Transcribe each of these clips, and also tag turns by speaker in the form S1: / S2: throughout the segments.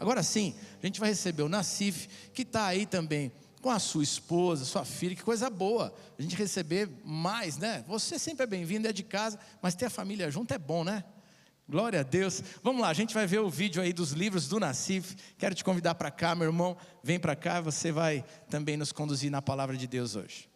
S1: Agora sim, a gente vai receber o Nassif, que está aí também com a sua esposa, sua filha. Que coisa boa a gente receber mais, né? Você sempre é bem-vindo, é de casa, mas ter a família junto é bom, né? Glória a Deus. Vamos lá, a gente vai ver o vídeo aí dos livros do Nassif. Quero te convidar para cá, meu irmão. Vem para cá, você vai também nos conduzir na palavra de Deus hoje.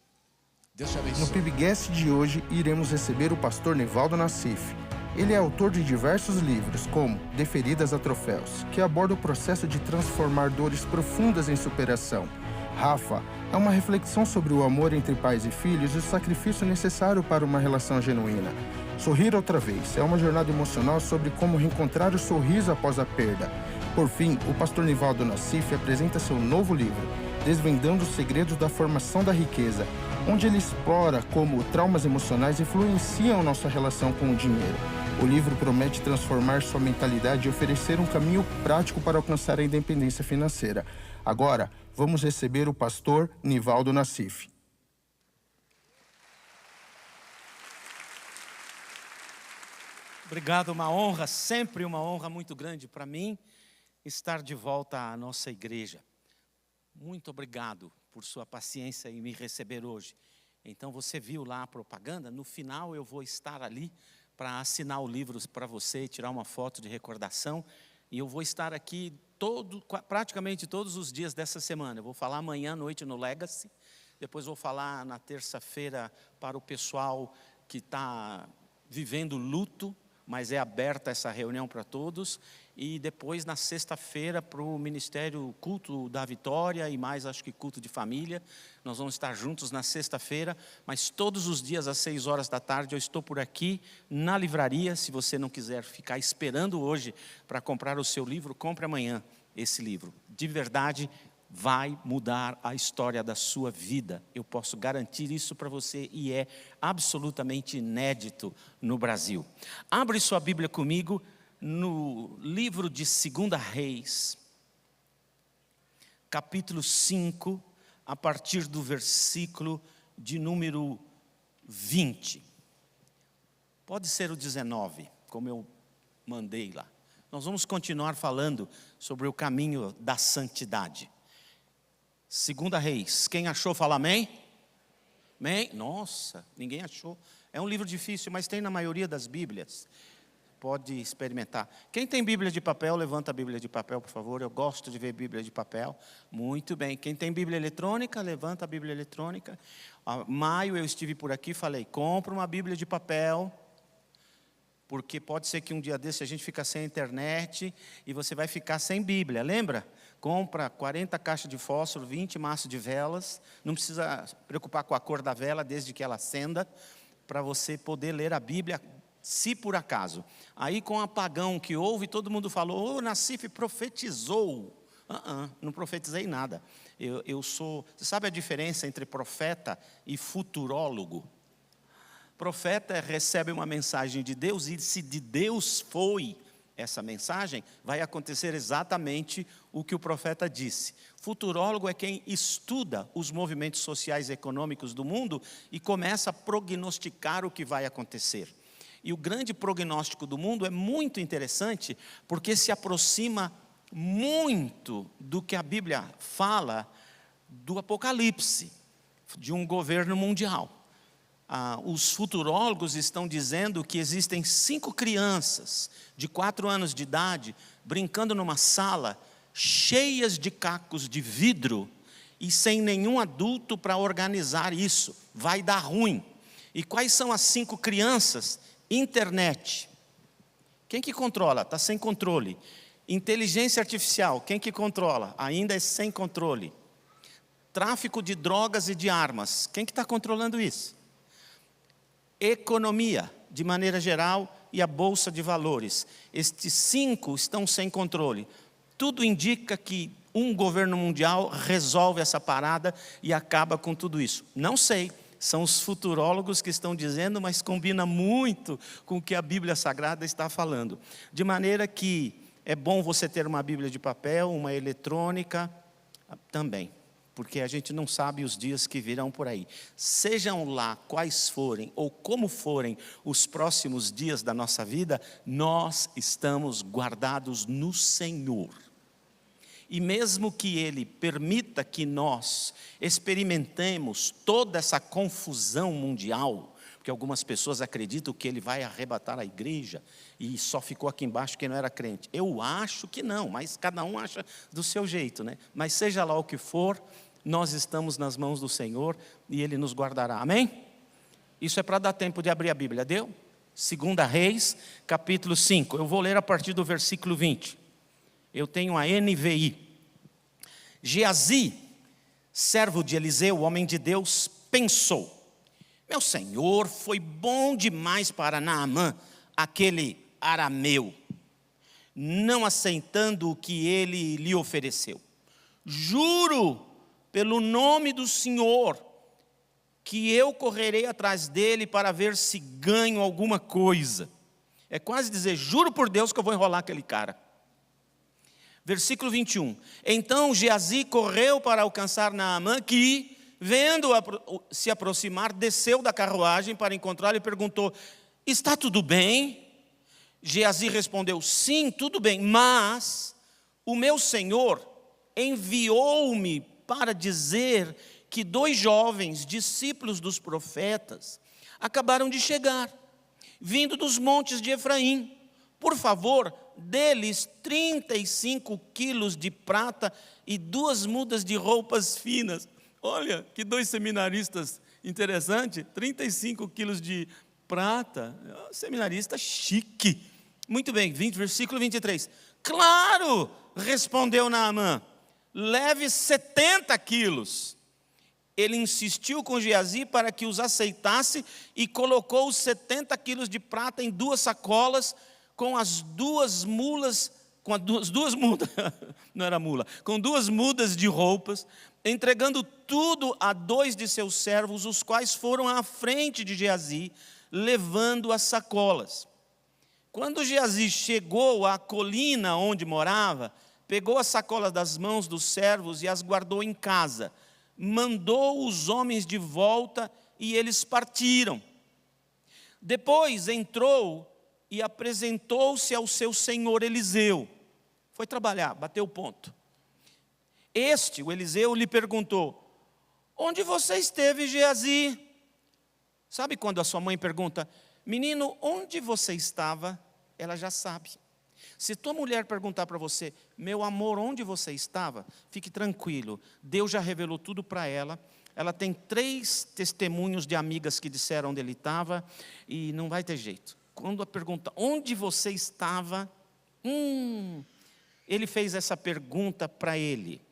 S1: Deus te abençoe.
S2: No PIBcast de hoje, iremos receber o pastor Nivaldo Nassif. Ele é autor de diversos livros, como De Feridas a Troféus, que aborda o processo de transformar dores profundas em superação. Rafa é uma reflexão sobre o amor entre pais e filhos e o sacrifício necessário para uma relação genuína. Sorrir outra vez é uma jornada emocional sobre como reencontrar o sorriso após a perda. Por fim, o pastor Nivaldo Nassif apresenta seu novo livro, Desvendando os Segredos da Formação da Riqueza, onde ele explora como traumas emocionais influenciam nossa relação com o dinheiro. O livro promete transformar sua mentalidade e oferecer um caminho prático para alcançar a independência financeira. Agora, vamos receber o pastor Nivaldo Nassif.
S3: Obrigado, uma honra, sempre uma honra muito grande para mim estar de volta à nossa igreja. Muito obrigado por sua paciência em me receber hoje. Então você viu lá a propaganda, no final eu vou estar ali para assinar o livro para você, tirar uma foto de recordação. E eu vou estar aqui praticamente todos os dias dessa semana. Eu vou falar amanhã à noite no Legacy, depois vou falar na terça-feira para o pessoal que está vivendo luto, mas é aberta essa reunião para todos. E depois na sexta-feira para o Ministério Culto da Vitória e mais acho que culto de família. Nós vamos estar juntos na sexta-feira, mas todos os dias às 6 horas da tarde eu estou por aqui na livraria. Se você não quiser ficar esperando hoje para comprar o seu livro, compre amanhã esse livro. De verdade, vai mudar a história da sua vida. Eu posso garantir isso para você e é absolutamente inédito no Brasil. Abre sua Bíblia comigo no livro de 2 Reis, capítulo 5, a partir do versículo de número 20. Pode ser o 19, como eu mandei lá. Nós vamos continuar falando sobre o caminho da santidade. 2 Reis, quem achou fala amém? Amém? Nossa, ninguém achou. É um livro difícil, mas tem na maioria das Bíblias. Pode experimentar. Quem tem Bíblia de papel, levanta a Bíblia de papel, por favor. Eu gosto de ver Bíblia de papel. Muito bem. Quem tem Bíblia eletrônica, levanta a Bíblia eletrônica. Em maio eu estive por aqui e falei, compra uma Bíblia de papel, porque pode ser que um dia desse a gente fica sem internet e você vai ficar sem Bíblia, lembra? Compra 40 caixas de fósforo, 20 maços de velas, não precisa preocupar com a cor da vela, desde que ela acenda, para você poder ler a Bíblia, se por acaso. Aí com o apagão que houve, todo mundo falou, Nassif profetizou. Não profetizei nada. Você sabe a diferença entre profeta e futurólogo? Profeta recebe uma mensagem de Deus e se de Deus foi essa mensagem, vai acontecer exatamente o que o profeta disse. Futurólogo é quem estuda os movimentos sociais e econômicos do mundo e começa a prognosticar o que vai acontecer. E o grande prognóstico do mundo é muito interessante, porque se aproxima muito do que a Bíblia fala do Apocalipse, de um governo mundial. Os futurólogos estão dizendo que existem 5 crianças de 4 anos de idade brincando numa sala cheias de cacos de vidro e sem nenhum adulto para organizar isso. Vai dar ruim. E quais são as 5 crianças? Internet. Quem que controla? Está sem controle. Inteligência artificial. Quem que controla? Ainda é sem controle. Tráfico de drogas e de armas. Quem que está controlando isso? Economia, de maneira geral, e a Bolsa de Valores. Estes 5 estão sem controle. Tudo indica que um governo mundial resolve essa parada e acaba com tudo isso. Não sei, são os futurólogos que estão dizendo, mas combina muito com o que a Bíblia Sagrada está falando. De maneira que é bom você ter uma Bíblia de papel, uma eletrônica também. Porque a gente não sabe os dias que virão por aí. Sejam lá quais forem ou como forem os próximos dias da nossa vida, nós estamos guardados no Senhor. E mesmo que Ele permita que nós experimentemos toda essa confusão mundial, porque algumas pessoas acreditam que Ele vai arrebatar a igreja e só ficou aqui embaixo quem não era crente. Eu acho que não, mas cada um acha do seu jeito, né? Mas seja lá o que for, nós estamos nas mãos do Senhor e Ele nos guardará. Amém? Isso é para dar tempo de abrir a Bíblia, deu? 2 Reis, capítulo 5. Eu vou ler a partir do versículo 20. Eu tenho a NVI. Geazi, servo de Eliseu, homem de Deus, pensou: meu senhor foi bom demais para Naamã, aquele arameu, não aceitando o que ele lhe ofereceu. Juro pelo nome do Senhor que eu correrei atrás dele para ver se ganho alguma coisa. É quase dizer, juro por Deus que eu vou enrolar aquele cara. Versículo 21. Então Geazi correu para alcançar Naamã, que, vendo-o se aproximar, desceu da carruagem para encontrá-lo e perguntou: está tudo bem? Geazi respondeu: sim, tudo bem, mas o meu senhor enviou-me para dizer que 2 jovens, discípulos dos profetas, acabaram de chegar, vindo dos montes de Efraim. Por favor, deles 35 quilos de prata e 2 mudas de roupas finas. Olha, que 2 seminaristas interessantes, 35 quilos de prata, seminarista chique. Muito bem, versículo 23. Claro, respondeu Naamã, leve 70 quilos. Ele insistiu com Geazi para que os aceitasse e colocou os 70 quilos de prata em 2 sacolas com as 2 mulas, não era mula, com 2 mudas de roupas, entregando tudo a 2 de seus servos, os quais foram à frente de Geazi, levando as sacolas. Quando Geazi chegou à colina onde morava, pegou as sacolas das mãos dos servos e as guardou em casa. Mandou os homens de volta e eles partiram. Depois entrou e apresentou-se ao seu senhor Eliseu. Foi trabalhar, bateu o ponto. O Eliseu, lhe perguntou: onde você esteve, Geazi? Sabe quando a sua mãe pergunta: menino, onde você estava? Ela já sabe. Se tua mulher perguntar para você: meu amor, onde você estava? Fique tranquilo, Deus já revelou tudo para ela. Ela tem 3 testemunhos de amigas que disseram onde ele estava, e não vai ter jeito. Quando a pergunta, onde você estava? Ele fez essa pergunta para ele.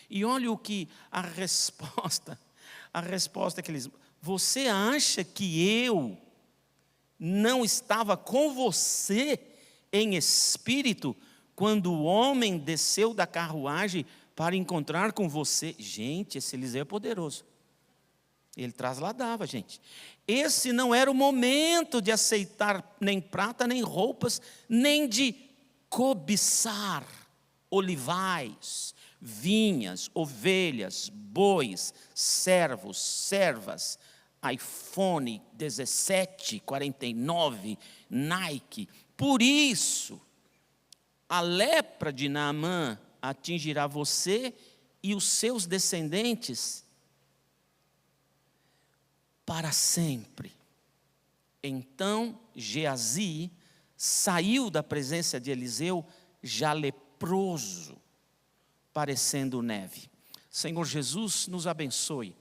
S3: E olha o que a resposta que eles: você acha que eu não estava com você em espírito quando o homem desceu da carruagem para encontrar com você? Gente, esse Eliseu é poderoso. Ele trasladava, gente. Esse não era o momento de aceitar nem prata, nem roupas, nem de cobiçar olivais, vinhas, ovelhas, bois, servos, servas, iPhone 17, 49, Nike. Por isso, a lepra de Naamã atingirá você e os seus descendentes para sempre. Então Geazi saiu da presença de Eliseu já leproso, parecendo neve. Senhor Jesus, nos abençoe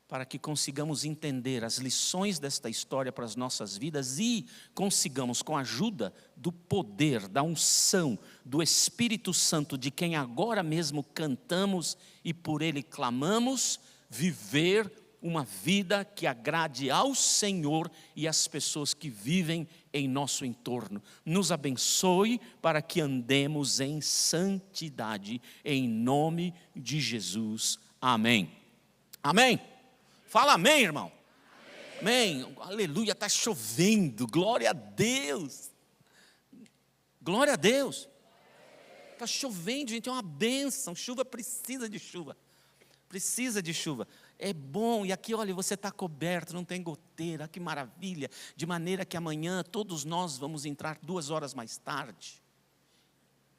S3: para que consigamos entender as lições desta história para as nossas vidas e consigamos, com a ajuda do poder, da unção, do Espírito Santo, de quem agora mesmo cantamos e por Ele clamamos, viver uma vida que agrade ao Senhor e às pessoas que vivem em nosso entorno. Nos abençoe para que andemos em santidade, em nome de Jesus. Amém. Amém. Fala amém, irmão. Amém. Amém. Aleluia, está chovendo. Glória a Deus. Glória a Deus. Está chovendo, gente, é uma bênção. Chuva precisa de chuva. Precisa de chuva. É bom, e aqui, olha, você está coberto, não tem goteira, que maravilha. De maneira que amanhã todos nós vamos entrar 2 horas mais tarde.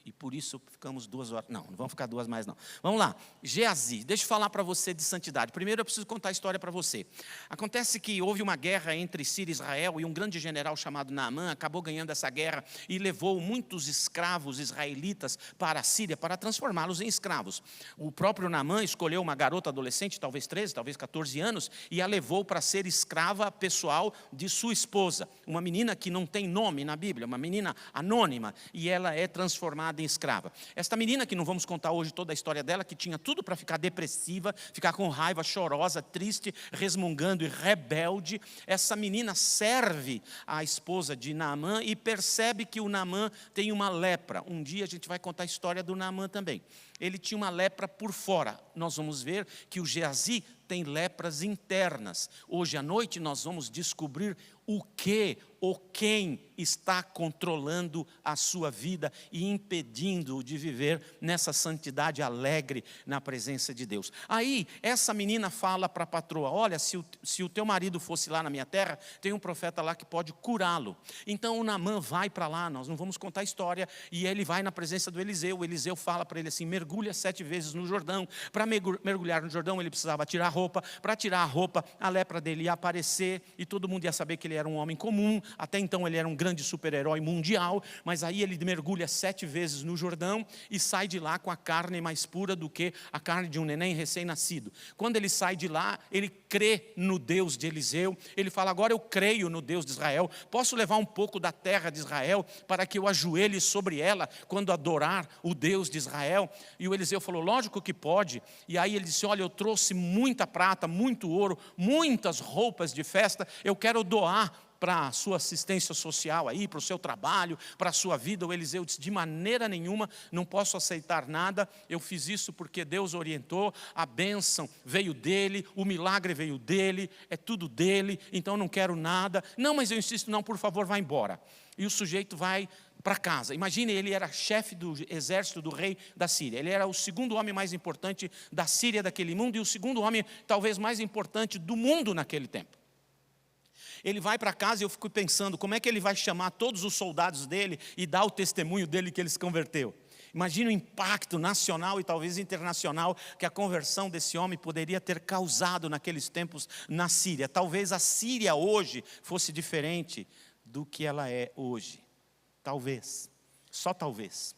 S3: E por isso ficamos 2 horas. Não vamos ficar 2 mais não. Vamos lá, Geazi, deixa eu falar para você de santidade. Primeiro eu preciso contar a história para você. Acontece que houve uma guerra entre Síria e Israel, e um grande general chamado Naamã acabou ganhando essa guerra e levou muitos escravos israelitas para a Síria, para transformá-los em escravos. O próprio Naamã escolheu uma garota adolescente, talvez 13, talvez 14 anos, e a levou para ser escrava pessoal de sua esposa. Uma menina que não tem nome na Bíblia, uma menina anônima, e ela é transformada em escrava. Esta menina, que não vamos contar hoje toda a história dela, que tinha tudo para ficar depressiva, ficar com raiva, chorosa, triste, resmungando e rebelde, essa menina serve a esposa de Naamã e percebe que o Naamã tem uma lepra. Um dia a gente vai contar a história do Naamã também. Ele tinha uma lepra por fora. Nós vamos ver que o Geazi tem lepras internas. Hoje à noite nós vamos descobrir o que ou quem está controlando a sua vida e impedindo-o de viver nessa santidade alegre na presença de Deus. Aí, essa menina fala para a patroa: olha, se o teu marido fosse lá na minha terra, tem um profeta lá que pode curá-lo. Então o Naamã vai para lá, nós não vamos contar a história, e ele vai na presença do Eliseu. O Eliseu fala para ele assim: mergulha 7 vezes no Jordão. Para mergulhar no Jordão, ele precisava tirar a roupa. Para tirar a roupa, a lepra dele ia aparecer, e todo mundo ia saber que ele era um homem comum. Até então ele era um grande super-herói mundial, mas aí ele mergulha 7 vezes no Jordão e sai de lá com a carne mais pura do que a carne de um neném recém-nascido. Quando ele sai de lá, ele crê no Deus de Eliseu. Ele fala: agora eu creio no Deus de Israel. Posso levar um pouco da terra de Israel para que eu ajoelhe sobre ela quando adorar o Deus de Israel? E o Eliseu falou: lógico que pode. E aí ele disse: olha, eu trouxe muita prata, muito ouro, muitas roupas de festa, eu quero doar para a sua assistência social aí, para o seu trabalho, para a sua vida. O Eliseu disse: de maneira nenhuma, não posso aceitar nada. Eu fiz isso porque Deus orientou, a bênção veio dele, o milagre veio dele, é tudo dele, então não quero nada. Não, mas eu insisto, não, por favor, vá embora. E o sujeito vai para casa. Imagine, ele era chefe do exército do rei da Síria. Ele era o segundo homem mais importante da Síria daquele mundo, e o segundo homem talvez mais importante do mundo naquele tempo. Ele vai para casa e eu fico pensando, como é que ele vai chamar todos os soldados dele e dar o testemunho dele que ele se converteu? Imagina o impacto nacional e talvez internacional que a conversão desse homem poderia ter causado naqueles tempos na Síria. Talvez a Síria hoje fosse diferente do que ela é hoje. Talvez, só talvez.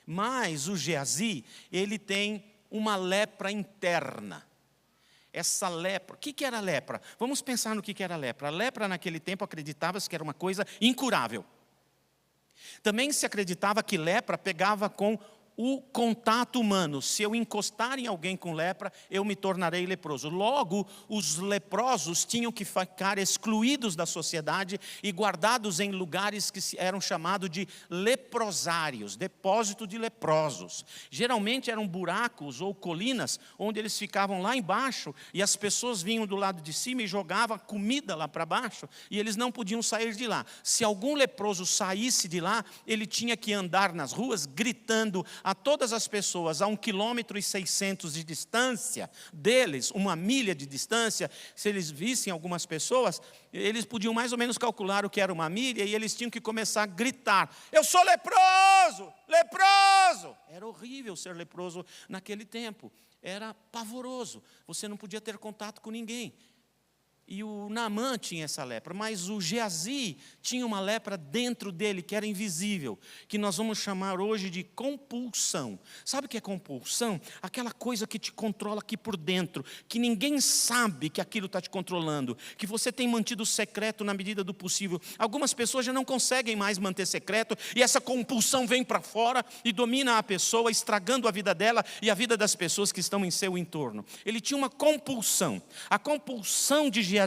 S3: Mas o Geazi, ele tem uma lepra interna. Essa lepra, o que era lepra? Vamos pensar no que era lepra. A lepra naquele tempo acreditava-se que era uma coisa incurável. Também se acreditava que lepra pegava com o contato humano. Se eu encostar em alguém com lepra, eu me tornarei leproso. Logo, os leprosos tinham que ficar excluídos da sociedade e guardados em lugares que eram chamados de leprosários, depósito de leprosos. Geralmente eram buracos ou colinas, onde eles ficavam lá embaixo, e as pessoas vinham do lado de cima e jogavam comida lá para baixo, e eles não podiam sair de lá. Se algum leproso saísse de lá, ele tinha que andar nas ruas gritando a todas as pessoas a 1,6 km de distância deles, 1 milha de distância. Se eles vissem algumas pessoas, eles podiam mais ou menos calcular o que era 1 milha, e eles tinham que começar a gritar: eu sou leproso, leproso. Era horrível ser leproso naquele tempo, era pavoroso, você não podia ter contato com ninguém. E o Naamã tinha essa lepra, mas o Geazi tinha uma lepra dentro dele que era invisível, que nós vamos chamar hoje de compulsão. Sabe o que é compulsão? Aquela coisa que te controla aqui por dentro, que ninguém sabe que aquilo está te controlando, que você tem mantido secreto na medida do possível. Algumas pessoas já não conseguem mais manter secreto, e essa compulsão vem para fora e domina a pessoa, estragando a vida dela e a vida das pessoas que estão em seu entorno. Ele tinha uma compulsão. A compulsão de Geazi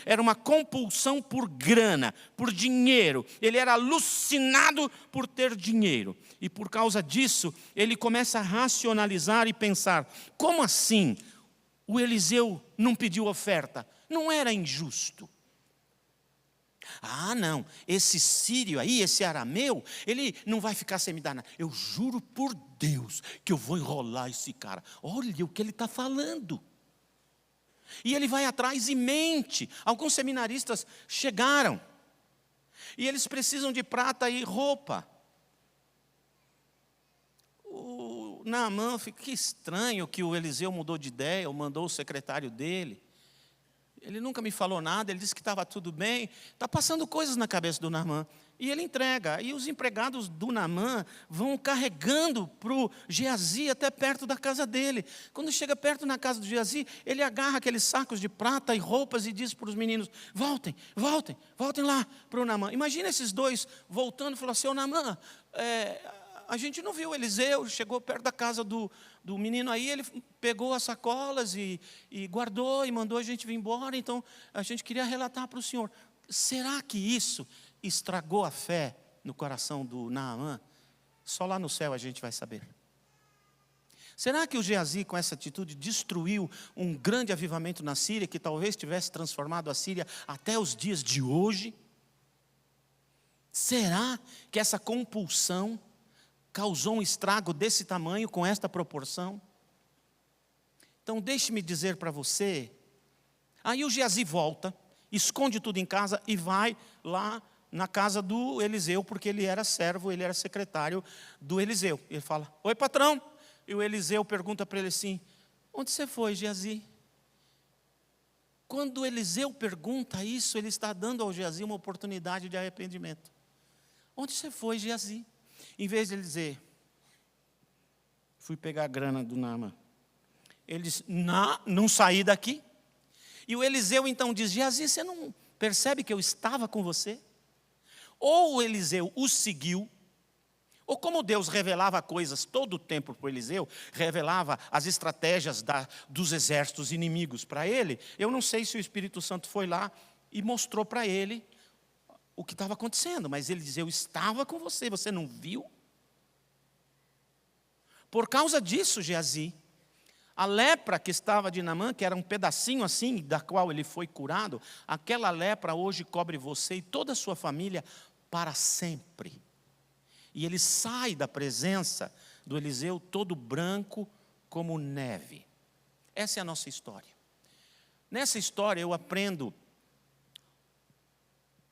S3: era uma compulsão por grana, por dinheiro. Ele era alucinado por ter dinheiro. E por causa disso, ele começa a racionalizar e pensar: como assim o Eliseu não pediu oferta? Não era injusto. Ah, não, esse sírio aí, esse arameu, ele não vai ficar sem me dar nada. Eu juro por Deus que eu vou enrolar esse cara. Olha o que ele está falando. E ele vai atrás e mente. Alguns seminaristas chegaram, e eles precisam de prata e roupa. Naamã fica, que estranho que o Eliseu mudou de ideia, ou mandou o secretário dele. Ele nunca me falou nada, ele disse que estava tudo bem. Está passando coisas na cabeça do Naamã. E ele entrega. E os empregados do Naamã vão carregando para o Geazi até perto da casa dele. Quando chega perto na casa do Geazi, ele agarra aqueles sacos de prata e roupas e diz para os meninos: voltem lá para o Naamã. Imagina esses dois voltando e falando assim: ô Naamã, a gente não viu Eliseu, chegou perto da casa do menino aí, ele pegou as sacolas e guardou e mandou a gente vir embora, então a gente queria relatar para o senhor. Será que isso estragou a fé no coração do Naamã? Só lá no céu a gente vai saber. Será que o Geazi, com essa atitude, destruiu um grande avivamento na Síria, que talvez tivesse transformado a Síria até os dias de hoje? Será que essa compulsão causou um estrago desse tamanho, com esta proporção? Então deixe-me dizer para você. Aí o Geazi volta, esconde tudo em casa e vai lá na casa do Eliseu, porque ele era servo, ele era secretário do Eliseu. Ele fala: oi patrão. E o Eliseu pergunta para ele assim: onde você foi, Geazi? Quando o Eliseu pergunta isso, ele está dando ao Geazi uma oportunidade de arrependimento. Onde você foi, Geazi? Em vez de ele dizer: fui pegar a grana do Naamã, ele diz: não saí daqui. E o Eliseu então diz: Geazi, você não percebe que eu estava com você? Ou o Eliseu o seguiu, ou como Deus revelava coisas todo o tempo para o Eliseu, revelava as estratégias dos exércitos inimigos para ele, eu não sei se o Espírito Santo foi lá e mostrou para ele o que estava acontecendo, mas ele diz: eu estava com você, você não viu? Por causa disso, Geazi, a lepra que estava de Naamã, que era um pedacinho assim, da qual ele foi curado, aquela lepra hoje cobre você e toda a sua família para sempre. E ele sai da presença do Eliseu todo branco como neve. Essa é a nossa história. Nessa história eu aprendo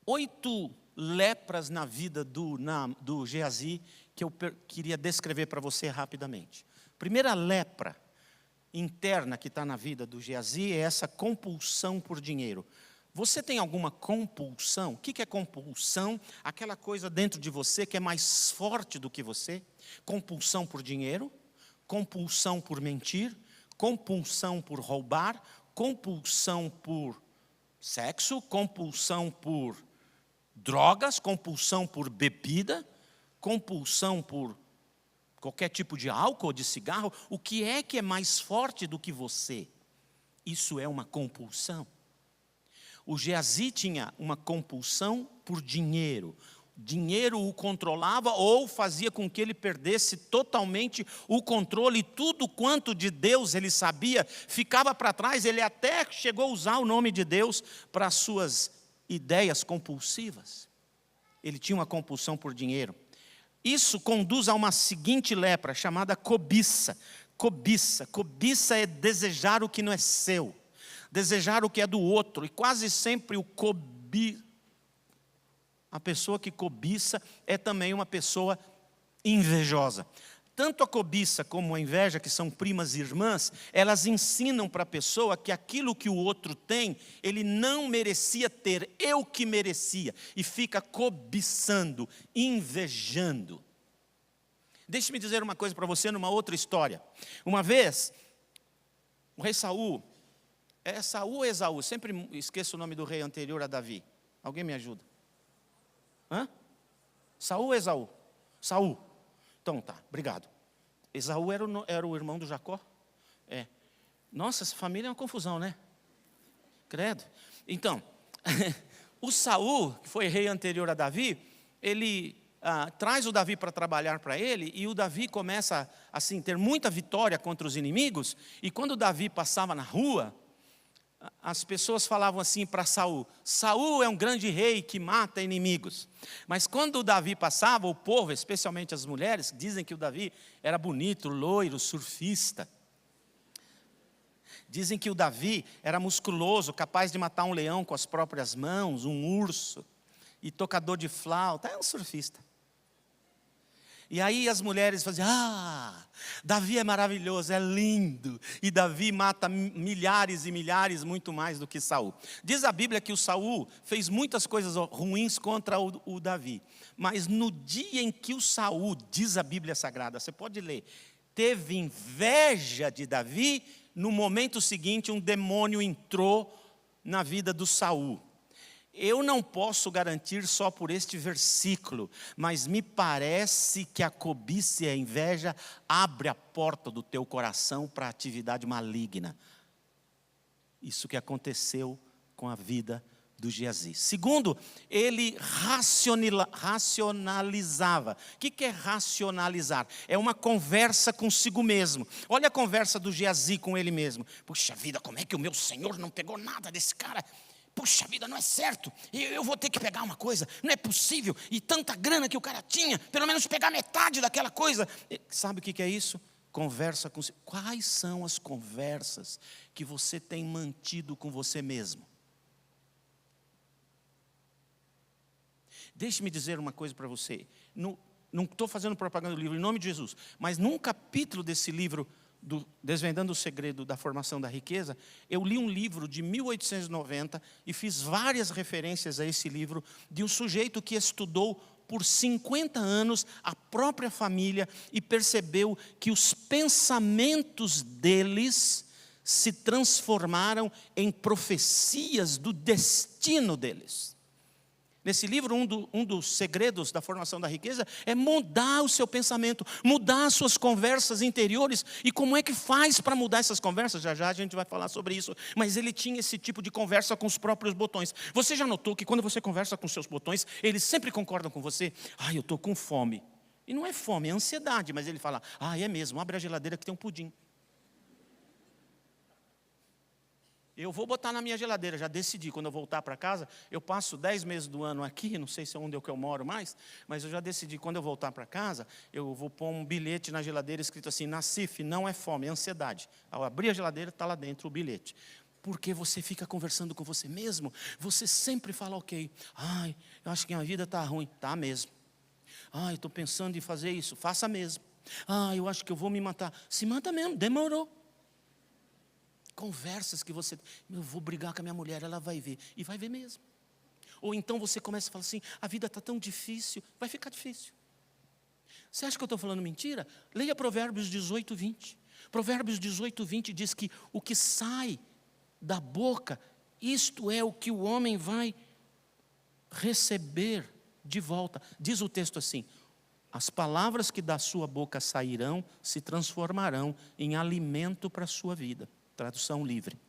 S3: 8 lepras na vida do Geazi, que eu queria descrever para você rapidamente. Primeira lepra interna que está na vida do Geazi é essa compulsão por dinheiro. Você tem alguma compulsão? O que é compulsão? Aquela coisa dentro de você que é mais forte do que você. Compulsão por dinheiro, compulsão por mentir, compulsão por roubar, compulsão por sexo, compulsão por drogas, compulsão por bebida, compulsão por qualquer tipo de álcool ou de cigarro. O que é mais forte do que você? Isso é uma compulsão. O Geazi tinha uma compulsão por dinheiro. Dinheiro o controlava ou fazia com que ele perdesse totalmente o controle. E tudo quanto de Deus ele sabia ficava para trás. Ele até chegou a usar o nome de Deus para as suas ideias compulsivas. Ele tinha uma compulsão por dinheiro. Isso conduz a uma seguinte lepra, chamada cobiça. Cobiça é desejar o que não é seu, desejar o que é do outro. E quase sempre a pessoa que cobiça é também uma pessoa invejosa. Tanto a cobiça como a inveja, que são primas irmãs, elas ensinam para a pessoa que aquilo que o outro tem, ele não merecia ter, eu que merecia. E fica cobiçando, invejando. Deixe-me dizer uma coisa para você numa outra história. Uma vez, o rei Saul, é Saul ou Esaú? Sempre esqueço o nome do rei anterior a Davi. Alguém me ajuda? Saul ou Esaú? Saul. Então tá, obrigado. Esaú era o irmão do Jacó? É. Nossa, essa família é uma confusão, né? Credo. Então, o Saul, que foi rei anterior a Davi, ele traz o Davi para trabalhar para ele, e o Davi começa assim, ter muita vitória contra os inimigos, e quando o Davi passava na rua, as pessoas falavam assim para Saul: Saul é um grande rei que mata inimigos. Mas quando o Davi passava, o povo, especialmente as mulheres, dizem que o Davi era bonito, loiro, surfista. Dizem que o Davi era musculoso, capaz de matar um leão com as próprias mãos, um urso, e tocador de flauta, é um surfista. E aí as mulheres faziam, Davi é maravilhoso, é lindo. E Davi mata milhares e milhares, muito mais do que Saul. Diz a Bíblia que o Saul fez muitas coisas ruins contra o Davi. Mas no dia em que o Saul, diz a Bíblia Sagrada, você pode ler, teve inveja de Davi, no momento seguinte um demônio entrou na vida do Saul. Eu não posso garantir só por este versículo, mas me parece que a cobiça e a inveja abre a porta do teu coração para a atividade maligna. Isso que aconteceu com a vida do Geazi. Segundo, ele racionalizava. O que é racionalizar? É uma conversa consigo mesmo. Olha a conversa do Geazi com ele mesmo. Puxa vida, como é que o meu Senhor não pegou nada desse cara? Puxa vida, não é certo, eu vou ter que pegar uma coisa, não é possível, e tanta grana que o cara tinha, pelo menos pegar metade daquela coisa. Sabe o que é isso? Conversa com você. Quais são as conversas que você tem mantido com você mesmo? Deixe-me dizer uma coisa para você, não estou fazendo propaganda do livro, em nome de Jesus, mas num capítulo desse livro, Desvendando o Segredo da Formação da Riqueza, eu li um livro de 1890 e fiz várias referências a esse livro, de um sujeito que estudou por 50 anos a própria família e percebeu que os pensamentos deles se transformaram em profecias do destino deles. Nesse livro, um dos segredos da formação da riqueza é mudar o seu pensamento, mudar as suas conversas interiores. E como é que faz para mudar essas conversas? Já já a gente vai falar sobre isso. Mas ele tinha esse tipo de conversa com os próprios botões. Você já notou que quando você conversa com seus botões, eles sempre concordam com você? Eu estou com fome. E não é fome, é ansiedade. Mas ele fala, é mesmo, abre a geladeira que tem um pudim. Eu vou botar na minha geladeira, já decidi, quando eu voltar para casa, eu passo 10 meses do ano aqui, não sei se é onde que eu moro mais, mas eu já decidi, quando eu voltar para casa, eu vou pôr um bilhete na geladeira escrito assim, Nassif, não é fome, é ansiedade. Ao abrir a geladeira, está lá dentro o bilhete. Porque você fica conversando com você mesmo, você sempre fala, ok, eu acho que a minha vida está ruim, está mesmo. Eu estou pensando em fazer isso, faça mesmo. Eu acho que eu vou me matar, se mata mesmo, demorou. Conversas que você, eu vou brigar com a minha mulher, ela vai ver, e vai ver mesmo. Ou então você começa a falar assim, a vida está tão difícil, vai ficar difícil. Você acha que eu estou falando mentira? Leia Provérbios 18, 20. Provérbios 18, 20 diz que o que sai da boca, isto é o que o homem vai receber de volta. Diz o texto assim, as palavras que da sua boca sairão, se transformarão em alimento para a sua vida. Tradução livre.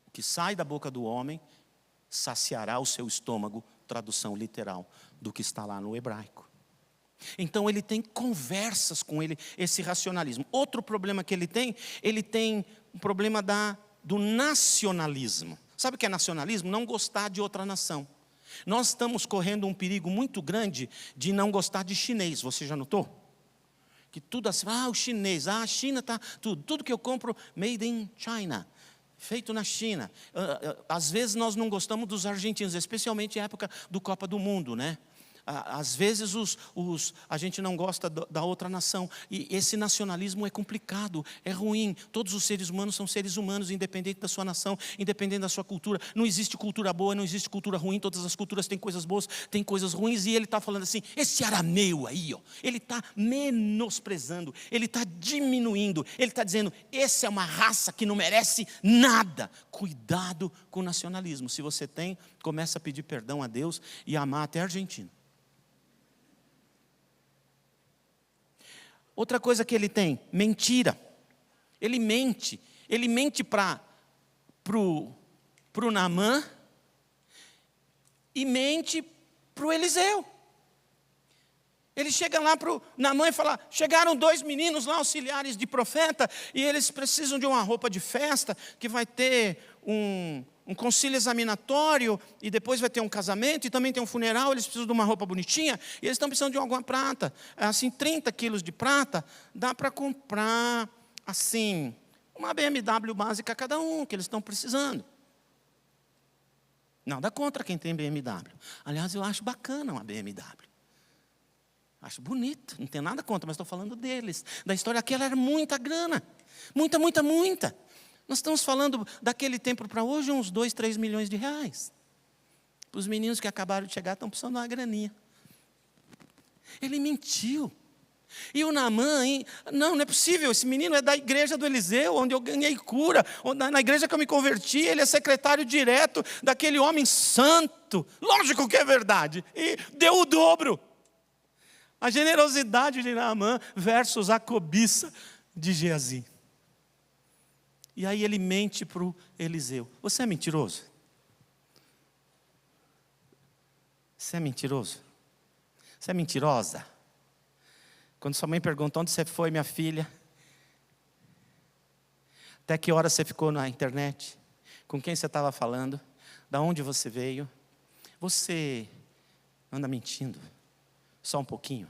S3: O que sai da boca do homem saciará o seu estômago, tradução literal do que está lá no hebraico. Então ele tem conversas com ele, esse racionalismo. Outro problema que ele tem um problema do nacionalismo. Sabe o que é nacionalismo? Não gostar de outra nação. Nós estamos correndo um perigo muito grande de não gostar de chinês, você já notou? Que tudo assim, o chinês, a China está, tudo que eu compro, made in China, feito na China. Às vezes nós não gostamos dos argentinos, especialmente na época do Copa do Mundo, né? Às vezes a gente não gosta da outra nação. E esse nacionalismo é complicado, é ruim. Todos os seres humanos são seres humanos, independente da sua nação, independente da sua cultura. Não existe cultura boa, não existe cultura ruim. Todas as culturas têm coisas boas, têm coisas ruins. E ele está falando assim, esse arameu aí, ele está menosprezando, ele está diminuindo. Ele está dizendo, essa é uma raça que não merece nada. Cuidado com o nacionalismo. Se você tem, começa a pedir perdão a Deus e amar até a Argentina. Outra coisa que ele tem, mentira. Ele mente para o Naamã e mente para o Eliseu. Ele chega lá para o Naamã e fala, chegaram 2 meninos lá, auxiliares de profeta, e eles precisam de uma roupa de festa, que vai ter um concílio examinatório, e depois vai ter um casamento, e também tem um funeral, eles precisam de uma roupa bonitinha, e eles estão precisando de alguma prata. Assim, 30 quilos de prata, dá para comprar, assim, uma BMW básica cada um, que eles estão precisando. Nada contra quem tem BMW. Aliás, eu acho bacana uma BMW. Acho bonito, não tem nada contra, mas estou falando deles. Da história aquela era muita grana. Muita, muita, muita. Nós estamos falando daquele tempo para hoje, uns 2, 3 milhões de reais. Os meninos que acabaram de chegar estão precisando de uma graninha. Ele mentiu. E o Naamã, não é possível, esse menino é da igreja do Eliseu, onde eu ganhei cura, na igreja que eu me converti, ele é secretário direto daquele homem santo. Lógico que é verdade. E deu o dobro. A generosidade de Naamã versus a cobiça de Geazi. E aí ele mente para o Eliseu. Você é mentiroso? Você é mentiroso? Você é mentirosa? Quando sua mãe perguntou onde você foi, minha filha, até que hora você ficou na internet, com quem você estava falando, da onde você veio, você anda mentindo, só um pouquinho.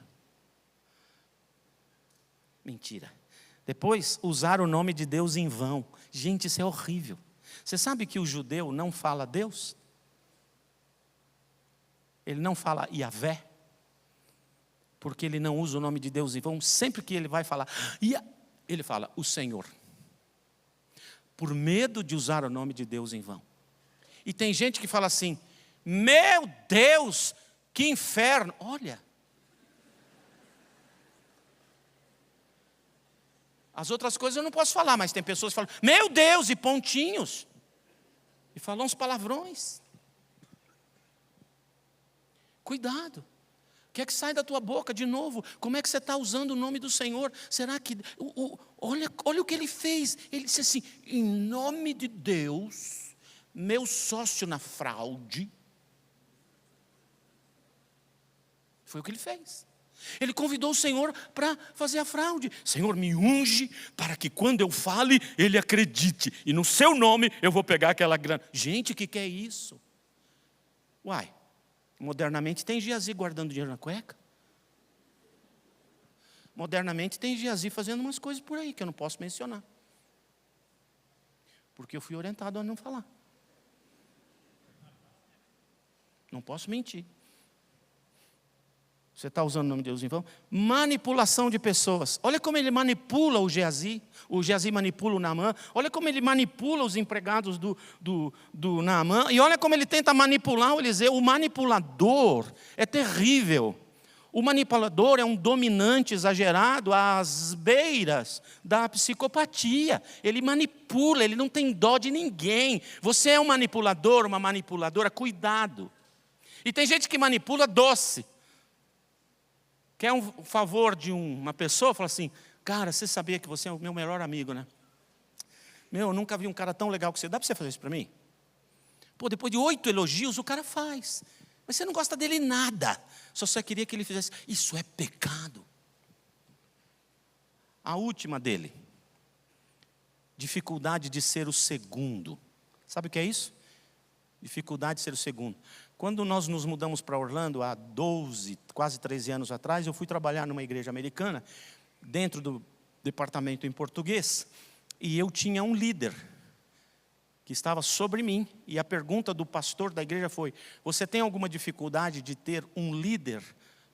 S3: Mentira. Depois, usar o nome de Deus em vão. Gente, isso é horrível. Você sabe que o judeu não fala Deus? Ele não fala Yahvé, porque ele não usa o nome de Deus em vão. Sempre que ele vai falar, ele fala o Senhor, por medo de usar o nome de Deus em vão. E tem gente que fala assim, meu Deus, que inferno. Olha, as outras coisas eu não posso falar, mas tem pessoas que falam, meu Deus, e pontinhos, e falam uns palavrões. Cuidado. O que é que sai da tua boca de novo? Como é que você está usando o nome do Senhor? Será que... Olha o que ele fez. Ele disse assim, em nome de Deus, meu sócio na fraude. Foi o que ele fez. Ele convidou o Senhor para fazer a fraude. Senhor, me unge para que quando eu fale, ele acredite. E no seu nome eu vou pegar aquela grana. Gente, o que é isso? Uai. Modernamente tem Geazi guardando dinheiro na cueca. Modernamente tem Geazi fazendo umas coisas por aí que eu não posso mencionar. Porque eu fui orientado a não falar. Não posso mentir. Você está usando o nome de Deus em vão? Manipulação de pessoas. Olha como ele manipula o Geazi. O Geazi manipula o Naamã. Olha como ele manipula os empregados do Naamã. E olha como ele tenta manipular o Eliseu. O manipulador é terrível. O manipulador é um dominante exagerado às beiras da psicopatia. Ele manipula, ele não tem dó de ninguém. Você é um manipulador, uma manipuladora, cuidado. E tem gente que manipula doce. Quer um favor de uma pessoa, fala assim, cara, você sabia que você é o meu melhor amigo, né? Meu, eu nunca vi um cara tão legal que você. Dá para você fazer isso para mim? Pô, depois de 8 elogios, o cara faz. Mas você não gosta dele em nada. Só queria que ele fizesse. Isso é pecado. A última dele. Dificuldade de ser o segundo. Sabe o que é isso? Dificuldade de ser o segundo. Quando nós nos mudamos para Orlando, há 12, quase 13 anos atrás, eu fui trabalhar numa igreja americana, dentro do departamento em português, e eu tinha um líder, que estava sobre mim, e a pergunta do pastor da igreja foi, você tem alguma dificuldade de ter um líder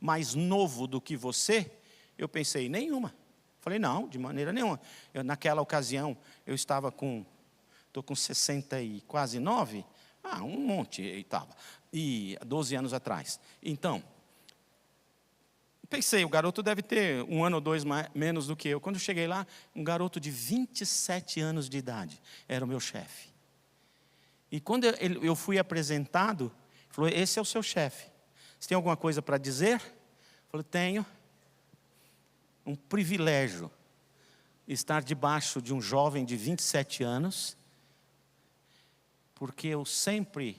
S3: mais novo do que você? Eu pensei, nenhuma. Falei, não, de maneira nenhuma. Naquela ocasião, eu estava estou com 60 e quase 9, um monte estava. E 12 anos atrás. Então, pensei, o garoto deve ter 1 ano ou 2 menos do que eu. Quando eu cheguei lá, um garoto de 27 anos de idade era o meu chefe. E quando eu fui apresentado, ele falou, esse é o seu chefe. Você tem alguma coisa para dizer? Eu falei, tenho. Um privilégio estar debaixo de um jovem de 27 anos, porque eu sempre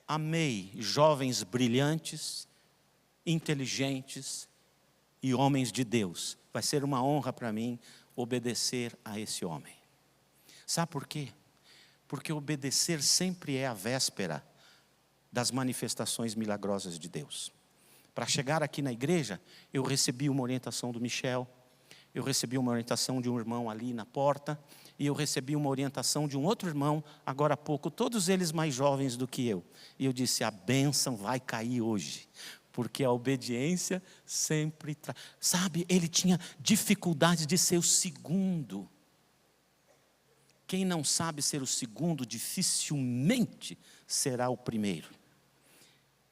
S3: amei jovens brilhantes, inteligentes e homens de Deus. Vai ser uma honra para mim obedecer a esse homem. Sabe por quê? Porque obedecer sempre é a véspera das manifestações milagrosas de Deus. Para chegar aqui na igreja, eu recebi uma orientação do Michel, eu recebi uma orientação de um irmão ali na porta, e eu recebi uma orientação de um outro irmão, agora há pouco, todos eles mais jovens do que eu. E eu disse, a bênção vai cair hoje. Porque a obediência sempre traz. Sabe, ele tinha dificuldade de ser o segundo. Quem não sabe ser o segundo, dificilmente será o primeiro.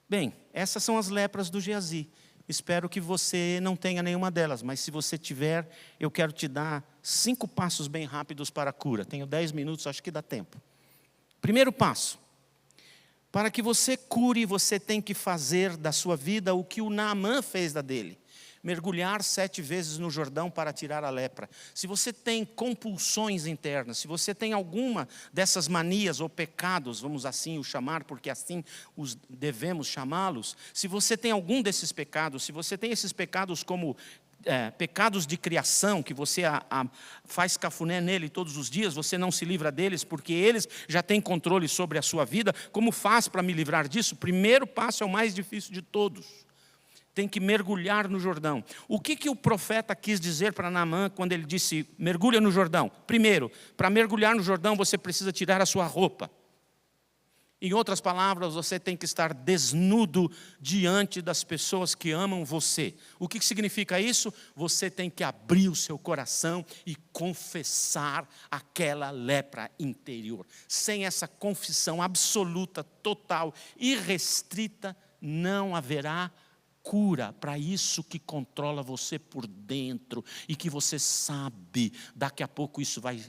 S3: Bem, essas são as lepras do Geazi. Espero que você não tenha nenhuma delas, mas se você tiver, eu quero te dar 5 passos bem rápidos para a cura. Tenho 10 minutos, acho que dá tempo. Primeiro passo. Para que você cure, você tem que fazer da sua vida o que o Naamã fez da dele. Mergulhar 7 vezes no Jordão para tirar a lepra. Se você tem compulsões internas, se você tem alguma dessas manias ou pecados, vamos assim o chamar, porque assim os devemos chamá-los. Se você tem algum desses pecados, se você tem esses pecados como pecados de criação, que você faz cafuné nele todos os dias, você não se livra deles, porque eles já têm controle sobre a sua vida. Como faz para me livrar disso? O primeiro passo é o mais difícil de todos. Tem que mergulhar no Jordão. O que o profeta quis dizer para Naamã quando ele disse, mergulha no Jordão? Primeiro, para mergulhar no Jordão, você precisa tirar a sua roupa. Em outras palavras, você tem que estar desnudo diante das pessoas que amam você. O que significa isso? Você tem que abrir o seu coração e confessar aquela lepra interior. Sem essa confissão absoluta, total, irrestrita, não haverá cura para isso que controla você por dentro e que você sabe, daqui a pouco isso vai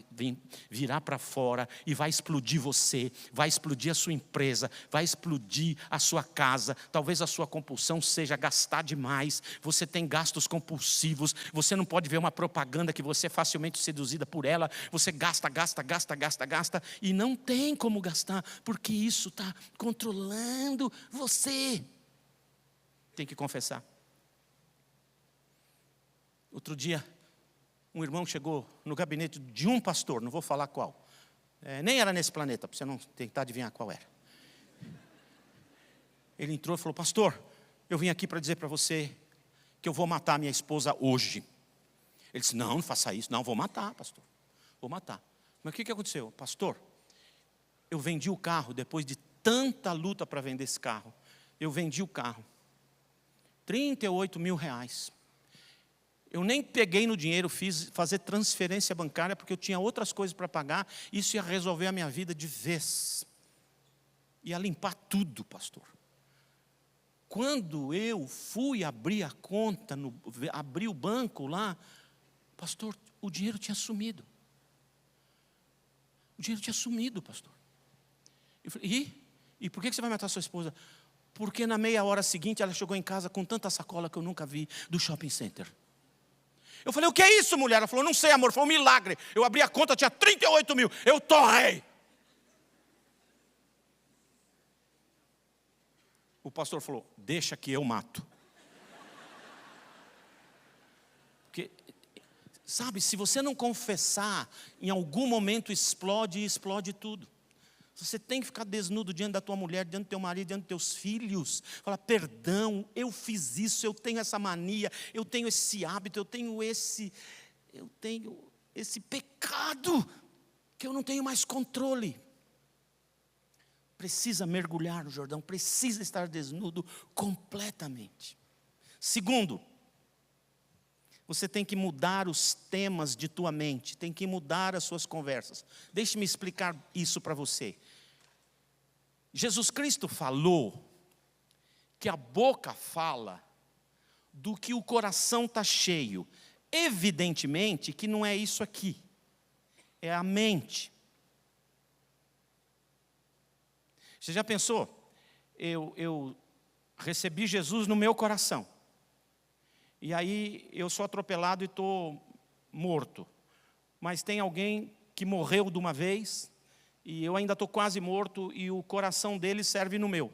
S3: virar para fora e vai explodir você, vai explodir a sua empresa, vai explodir a sua casa. Talvez a sua compulsão seja gastar demais, você tem gastos compulsivos, você não pode ver uma propaganda que você é facilmente seduzida por ela, você gasta e não tem como gastar, porque isso está controlando você. Tem que confessar. Outro dia, um irmão chegou no gabinete de um pastor, não vou falar qual. Nem era nesse planeta, para você não tentar adivinhar qual era. Ele entrou e falou, pastor, eu vim aqui para dizer para você que eu vou matar minha esposa hoje. Ele disse, não faça isso. Não, vou matar, pastor. Vou matar. Mas o que aconteceu? Pastor, eu vendi o carro, depois de tanta luta para vender esse carro. Eu vendi o carro. 38 mil reais. Eu nem peguei no dinheiro, fiz fazer transferência bancária, porque eu tinha outras coisas para pagar. Isso ia resolver a minha vida de vez. Ia limpar tudo, pastor. Quando eu fui abrir a conta, abrir o banco lá, pastor, o dinheiro tinha sumido. O dinheiro tinha sumido, pastor. Eu falei, e por que você vai matar sua esposa? Porque na meia hora seguinte ela chegou em casa com tanta sacola que eu nunca vi do shopping center. Eu falei, o que é isso, mulher? Ela falou, não sei, amor, foi um milagre. Eu abri a conta, tinha 38 mil. Eu torrei. O pastor falou, deixa que eu mato. Porque, sabe, se você não confessar, em algum momento explode tudo. Você tem que ficar desnudo diante da tua mulher, diante do teu marido, diante dos teus filhos. Falar, perdão, eu fiz isso, eu tenho essa mania, eu tenho esse hábito, eu tenho esse pecado, que eu não tenho mais controle. Precisa mergulhar no Jordão, precisa estar desnudo completamente. Segundo, você tem que mudar os temas de tua mente, tem que mudar as suas conversas. Deixe-me explicar isso para você. Jesus Cristo falou que a boca fala do que o coração está cheio. Evidentemente que não é isso aqui, é a mente. Você já pensou? Eu recebi Jesus no meu coração. E aí eu sou atropelado e estou morto. Mas tem alguém que morreu de uma vez, e eu ainda estou quase morto, e o coração dele serve no meu.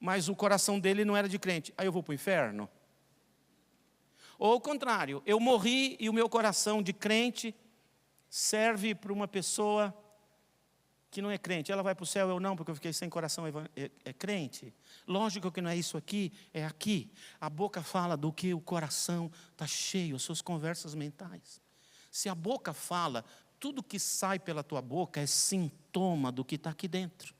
S3: Mas o coração dele não era de crente. Aí eu vou para o inferno? Ou ao contrário, eu morri e o meu coração de crente serve para uma pessoa que não é crente. Ela vai para o céu, eu não, porque eu fiquei sem coração crente. Lógico que não é isso aqui, é aqui. A boca fala do que o coração está cheio, as suas conversas mentais. Se a boca fala, tudo que sai pela tua boca é sintoma do que está aqui dentro.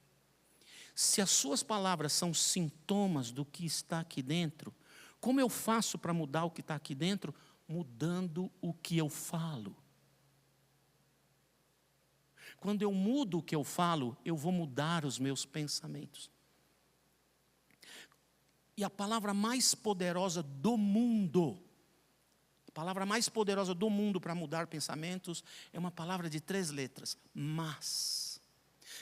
S3: Se as suas palavras são sintomas do que está aqui dentro, como eu faço para mudar o que está aqui dentro? Mudando o que eu falo. Quando eu mudo o que eu falo, eu vou mudar os meus pensamentos. E a palavra mais poderosa do mundo, para mudar pensamentos, é uma palavra de 3 letras: mas.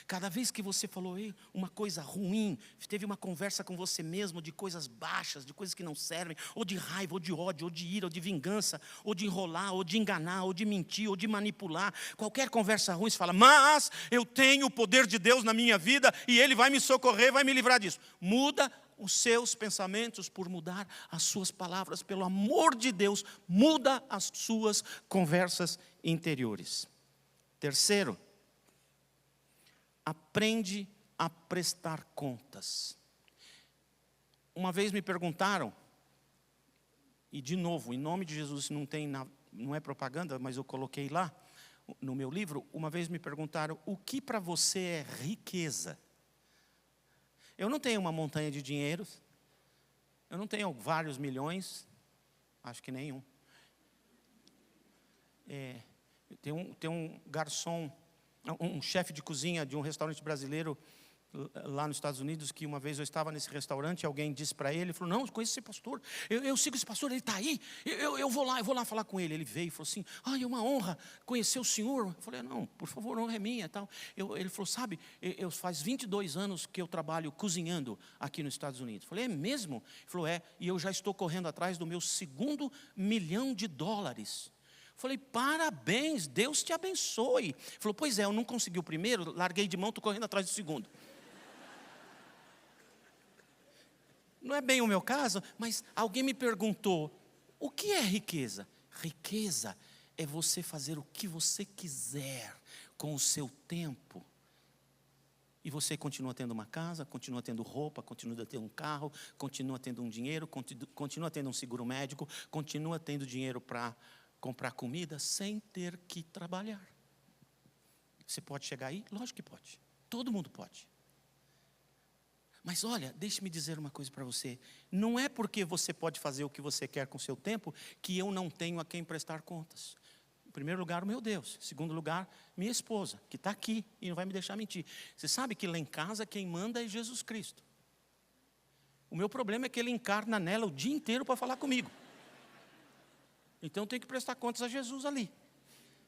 S3: Cada vez que você falou uma coisa ruim, teve uma conversa com você mesmo de coisas baixas, de coisas que não servem, ou de raiva, ou de ódio, ou de ira, ou de vingança, ou de enrolar, ou de enganar, ou de mentir, ou de manipular, qualquer conversa ruim, você fala: mas eu tenho o poder de Deus na minha vida e Ele vai me socorrer, vai me livrar disso. Muda os seus pensamentos por mudar as suas palavras. Pelo amor de Deus, muda as suas conversas interiores. Terceiro, aprende a prestar contas. Uma vez me perguntaram, e de novo, em nome de Jesus, não é propaganda, mas eu coloquei lá no meu livro. Uma vez me perguntaram: o que para você é riqueza? Eu não tenho uma montanha de dinheiro, eu não tenho vários milhões, acho que nenhum. Tem um garçom, um chefe de cozinha de um restaurante brasileiro lá nos Estados Unidos, que uma vez eu estava nesse restaurante, alguém disse para ele, falou: não, eu conheço esse pastor, eu sigo esse pastor, ele está aí, eu vou lá falar com ele. Ele veio e falou assim: é uma honra conhecer o senhor. Eu falei: não, por favor, honra é minha. Tal. Ele falou: sabe, faz 22 anos que eu trabalho cozinhando aqui nos Estados Unidos. Eu falei: é mesmo? Ele falou: e eu já estou correndo atrás do meu 2º milhão de dólares. Falei: parabéns, Deus te abençoe. Ele falou: pois é, eu não consegui o primeiro, larguei de mão, estou correndo atrás do 2º. Não é bem o meu caso, mas alguém me perguntou: o que é riqueza? Riqueza é você fazer o que você quiser com o seu tempo. E você continua tendo uma casa, continua tendo roupa, continua tendo um carro, continua tendo um dinheiro, continua tendo um seguro médico, continua tendo dinheiro para comprar comida sem ter que trabalhar. Você pode chegar aí? Lógico que pode. Todo mundo pode. Mas olha, deixe-me dizer uma coisa para você. Não é porque você pode fazer o que você quer com o seu tempo que eu não tenho a quem prestar contas. Em primeiro lugar, o meu Deus. Em segundo lugar, minha esposa, que está aqui e não vai me deixar mentir. Você sabe que lá em casa quem manda é Jesus Cristo. O meu problema é que Ele encarna nela o dia inteiro para falar comigo. Então eu tenho que prestar contas a Jesus ali.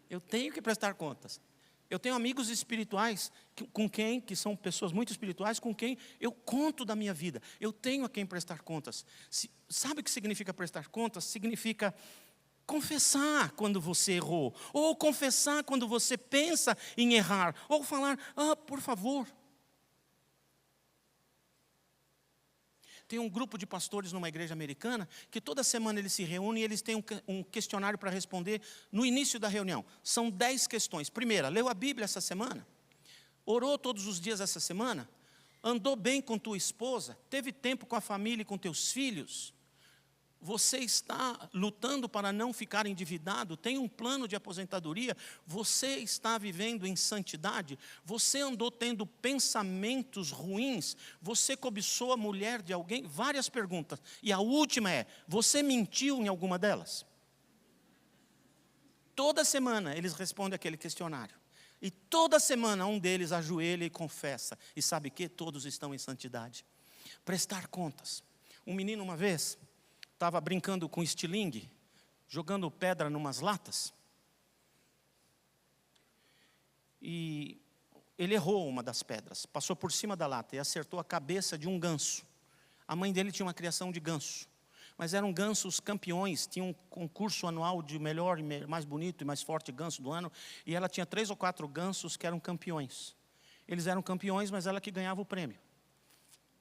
S3: Eu tenho que prestar contas. Eu tenho amigos espirituais que são pessoas muito espirituais, com quem eu conto da minha vida. Eu tenho a quem prestar contas. Sabe o que significa prestar contas? Significa confessar quando você errou, ou confessar quando você pensa em errar, ou falar: por favor. Tem um grupo de pastores numa igreja americana que toda semana eles se reúnem e eles têm um questionário para responder no início da reunião. São 10 questões. Primeira: leu a Bíblia essa semana? Orou todos os dias essa semana? Andou bem com tua esposa? Teve tempo com a família e com teus filhos? Você está lutando para não ficar endividado? Tem um plano de aposentadoria? Você está vivendo em santidade? Você andou tendo pensamentos ruins? Você cobiçou a mulher de alguém? Várias perguntas. E a última é: você mentiu em alguma delas? Toda semana eles respondem aquele questionário. E toda semana um deles ajoelha e confessa. E sabe que todos estão em santidade. Prestar contas. Um menino uma vez estava brincando com estilingue, jogando pedra numas latas. E ele errou uma das pedras, passou por cima da lata e acertou a cabeça de um ganso. A mãe dele tinha uma criação de ganso, mas eram gansos campeões, tinha um concurso anual de melhor, mais bonito e mais forte ganso do ano, e ela tinha 3 ou 4 gansos que eram campeões. Eles eram campeões, mas ela que ganhava o prêmio.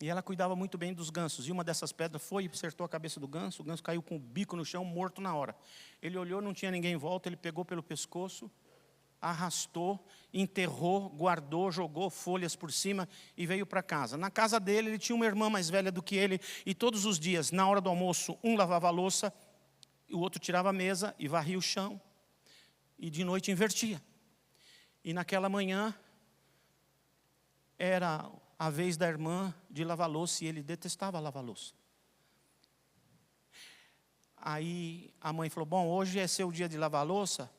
S3: E ela cuidava muito bem dos gansos. E uma dessas pedras foi e acertou a cabeça do ganso. O ganso caiu com o bico no chão, morto na hora. Ele olhou, não tinha ninguém em volta. Ele pegou pelo pescoço, arrastou, enterrou, guardou, jogou folhas por cima e veio para casa. Na casa dele, ele tinha uma irmã mais velha do que ele. E todos os dias, na hora do almoço, um lavava a louça, o outro tirava a mesa e varria o chão. E de noite invertia. E naquela manhã, era a vez da irmã de lavar louça, e ele detestava lavar louça. Aí a mãe falou, bom, hoje é seu dia de lavar louça?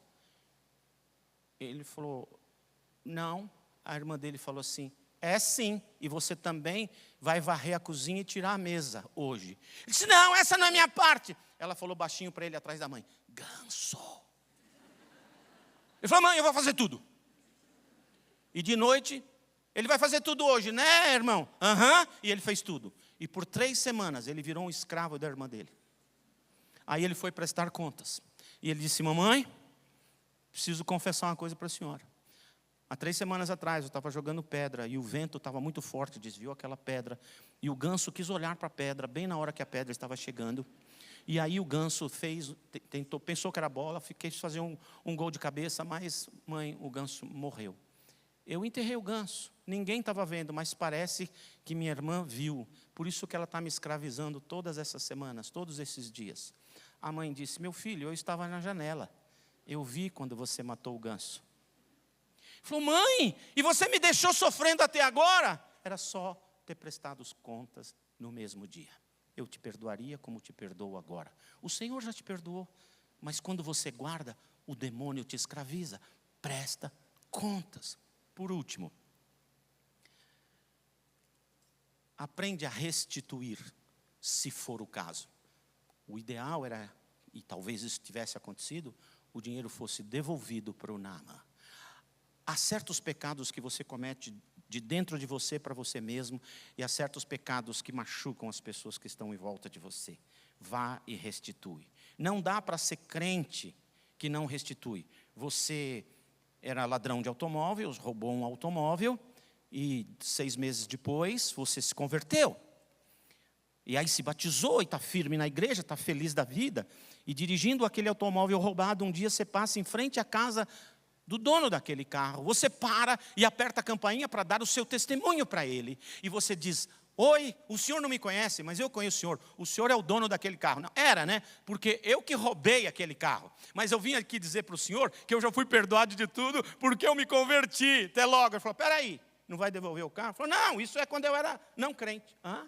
S3: Ele falou, não. A irmã dele falou assim, é sim, e você também vai varrer a cozinha e tirar a mesa hoje. Ele disse, não, essa não é minha parte. Ela falou baixinho para ele atrás da mãe, ganso. Ele falou, mãe, eu vou fazer tudo. E de noite, ele vai fazer tudo hoje, né, irmão? Aham. E ele fez tudo. E por 3 semanas, ele virou um escravo da irmã dele. Aí ele foi prestar contas. E ele disse, mamãe, preciso confessar uma coisa para a senhora. Há 3 semanas atrás, eu estava jogando pedra, e o vento estava muito forte, desviou aquela pedra. E o ganso quis olhar para a pedra, bem na hora que a pedra estava chegando. E aí o ganso pensou que era bola, quis fazer um gol de cabeça, mas, mãe, o ganso morreu. Eu enterrei o ganso, ninguém estava vendo, mas parece que minha irmã viu. Por isso que ela está me escravizando todas essas semanas, todos esses dias. A mãe disse, meu filho, eu estava na janela. Eu vi quando você matou o ganso. Falou, mãe, e você me deixou sofrendo até agora? Era só ter prestado as contas no mesmo dia. Eu te perdoaria como te perdoo agora. O Senhor já te perdoou, mas quando você guarda, o demônio te escraviza. Presta contas. Por último, aprende a restituir, se for o caso. O ideal era, e talvez isso tivesse acontecido, o dinheiro fosse devolvido para o Naaman. Há certos pecados que você comete de dentro de você para você mesmo, e há certos pecados que machucam as pessoas que estão em volta de você. Vá e restitui. Não dá para ser crente que não restitui. Você era ladrão de automóveis, roubou um automóvel, e 6 meses depois você se converteu. E aí se batizou e está firme na igreja, está feliz da vida. E dirigindo aquele automóvel roubado, um dia você passa em frente à casa do dono daquele carro. Você para e aperta a campainha para dar o seu testemunho para ele. E você diz, oi, o senhor não me conhece, mas eu conheço o senhor é o dono daquele carro. Não, era, né? Porque eu que roubei aquele carro. Mas eu vim aqui dizer para o senhor que eu já fui perdoado de tudo porque eu me converti. Até logo. Ele falou, peraí, não vai devolver o carro? Ele falou, não, isso é quando eu era não crente. Hã?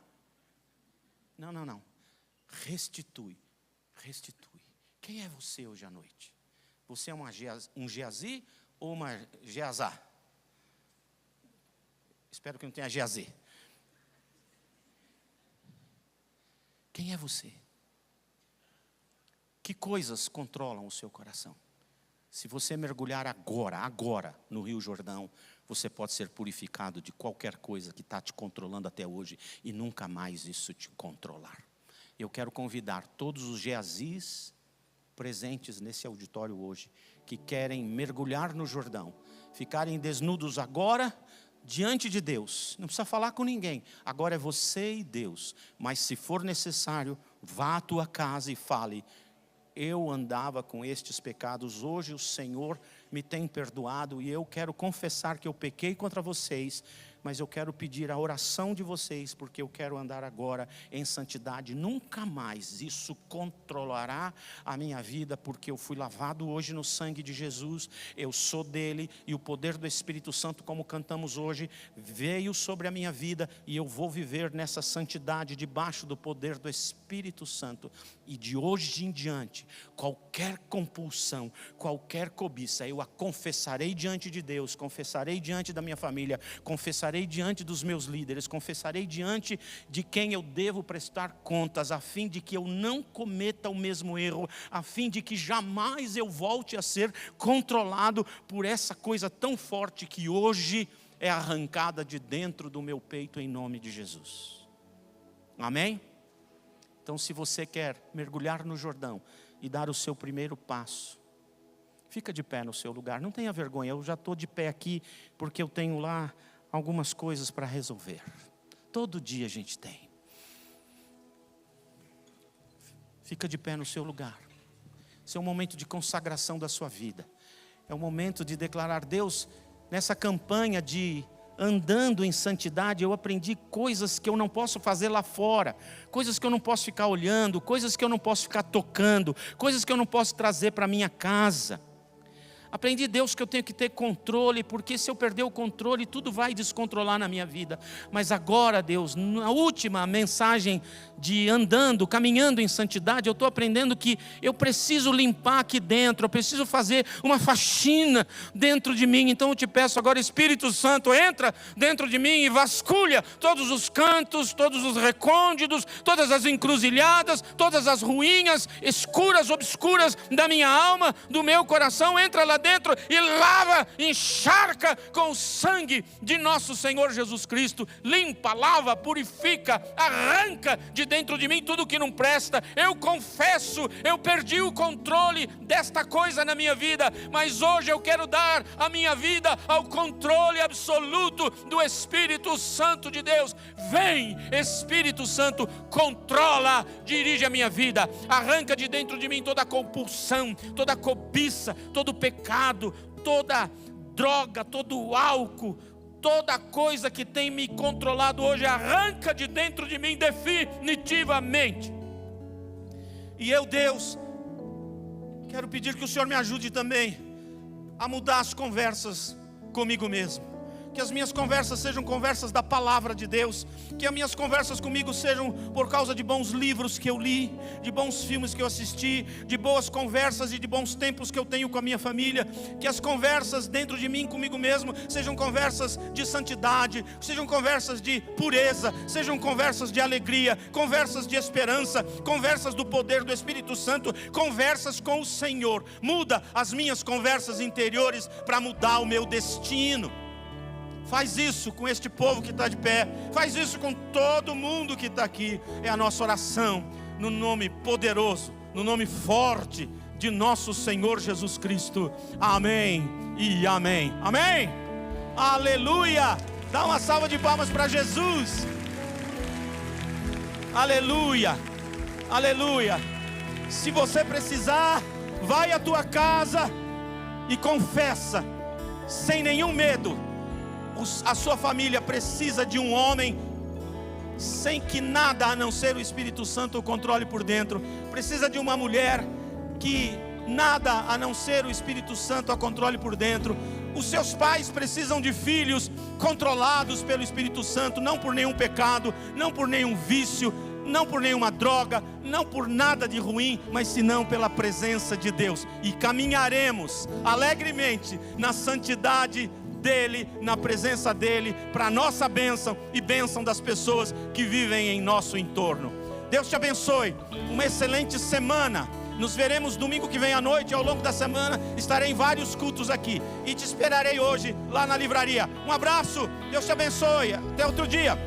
S3: Não. Restitui. Quem é você hoje à noite? Você é um Geazi ou uma Geazá? Espero que não tenha Geazi. Quem é você? Que coisas controlam o seu coração? Se você mergulhar agora no Rio Jordão, você pode ser purificado de qualquer coisa que está te controlando até hoje e nunca mais isso te controlar. Eu quero convidar todos os Geazis presentes nesse auditório hoje, que querem mergulhar no Jordão, ficarem desnudos agora, diante de Deus. Não precisa falar com ninguém, agora é você e Deus. Mas se for necessário, vá à tua casa e fale, eu andava com estes pecados, hoje o Senhor me tem perdoado e eu quero confessar que eu pequei contra vocês, mas eu quero pedir a oração de vocês, porque eu quero andar agora em santidade. Nunca mais isso controlará a minha vida, porque eu fui lavado hoje no sangue de Jesus, eu sou dele, e o poder do Espírito Santo, como cantamos hoje, veio sobre a minha vida, e eu vou viver nessa santidade, debaixo do poder do Espírito Santo. E de hoje em diante, qualquer compulsão, qualquer cobiça, eu a confessarei diante de Deus, confessarei diante da minha família, confessarei diante dos meus líderes, confessarei diante de quem eu devo prestar contas, a fim de que eu não cometa o mesmo erro, a fim de que jamais eu volte a ser controlado por essa coisa tão forte que hoje é arrancada de dentro do meu peito em nome de Jesus. Amém? Então, se você quer mergulhar no Jordão e dar o seu primeiro passo, fica de pé no seu lugar, não tenha vergonha. Eu já estou de pé aqui porque eu tenho lá algumas coisas para resolver. Todo dia a gente tem. Fica de pé no seu lugar. Esse é um momento de consagração da sua vida. É um momento de declarar, Deus, nessa campanha de andando em santidade, eu aprendi coisas que eu não posso fazer lá fora, coisas que eu não posso ficar olhando, coisas que eu não posso ficar tocando, coisas que eu não posso trazer para minha casa. Aprendi, Deus, que eu tenho que ter controle, porque se eu perder o controle, tudo vai descontrolar na minha vida. Mas agora, Deus, na última mensagem de andando, caminhando em santidade, eu estou aprendendo que eu preciso limpar aqui dentro, eu preciso fazer uma faxina dentro de mim. Então eu te peço agora, Espírito Santo, entra dentro de mim e vasculha todos os cantos, todos os recônditos, todas as encruzilhadas, todas as ruínas escuras, obscuras da minha alma, do meu coração. Entra lá dentro e lava, encharca com o sangue de nosso Senhor Jesus Cristo. Limpa, lava, purifica, arranca de dentro de mim tudo que não presta. Eu confesso, eu perdi o controle desta coisa na minha vida, mas hoje eu quero dar a minha vida ao controle absoluto do Espírito Santo de Deus. Vem, Espírito Santo, controla, dirige a minha vida, arranca de dentro de mim toda a compulsão, toda a cobiça, todo o pecado, toda droga, todo o álcool, toda coisa que tem me controlado hoje, arranca de dentro de mim definitivamente. E eu, Deus, quero pedir que o Senhor me ajude também a mudar as conversas comigo mesmo. Que as minhas conversas sejam conversas da palavra de Deus. Que as minhas conversas comigo sejam por causa de bons livros que eu li, de bons filmes que eu assisti, de boas conversas e de bons tempos que eu tenho com a minha família. Que as conversas dentro de mim, comigo mesmo, sejam conversas de santidade, sejam conversas de pureza, sejam conversas de alegria, conversas de esperança, conversas do poder do Espírito Santo, conversas com o Senhor. Muda as minhas conversas interiores para mudar o meu destino. Faz isso com este povo que está de pé. Faz isso com todo mundo que está aqui. É a nossa oração, no nome poderoso, no nome forte de nosso Senhor Jesus Cristo. Amém e amém. Amém. Aleluia. Dá uma salva de palmas para Jesus. Aleluia. Aleluia. Se você precisar, vai à tua casa e confessa, sem nenhum medo. A sua família precisa de um homem sem que nada a não ser o Espírito Santo o controle por dentro. Precisa de uma mulher que nada a não ser o Espírito Santo a controle por dentro. Os seus pais precisam de filhos controlados pelo Espírito Santo, não por nenhum pecado, não por nenhum vício, não por nenhuma droga, não por nada de ruim, mas senão pela presença de Deus. E caminharemos alegremente na santidade dele, na presença dele, para a nossa bênção e bênção das pessoas que vivem em nosso entorno. Deus te abençoe, uma excelente semana. Nos veremos domingo que vem à noite. Ao longo da semana estarei em vários cultos aqui e te esperarei hoje lá na livraria. Um abraço, Deus te abençoe, até outro dia.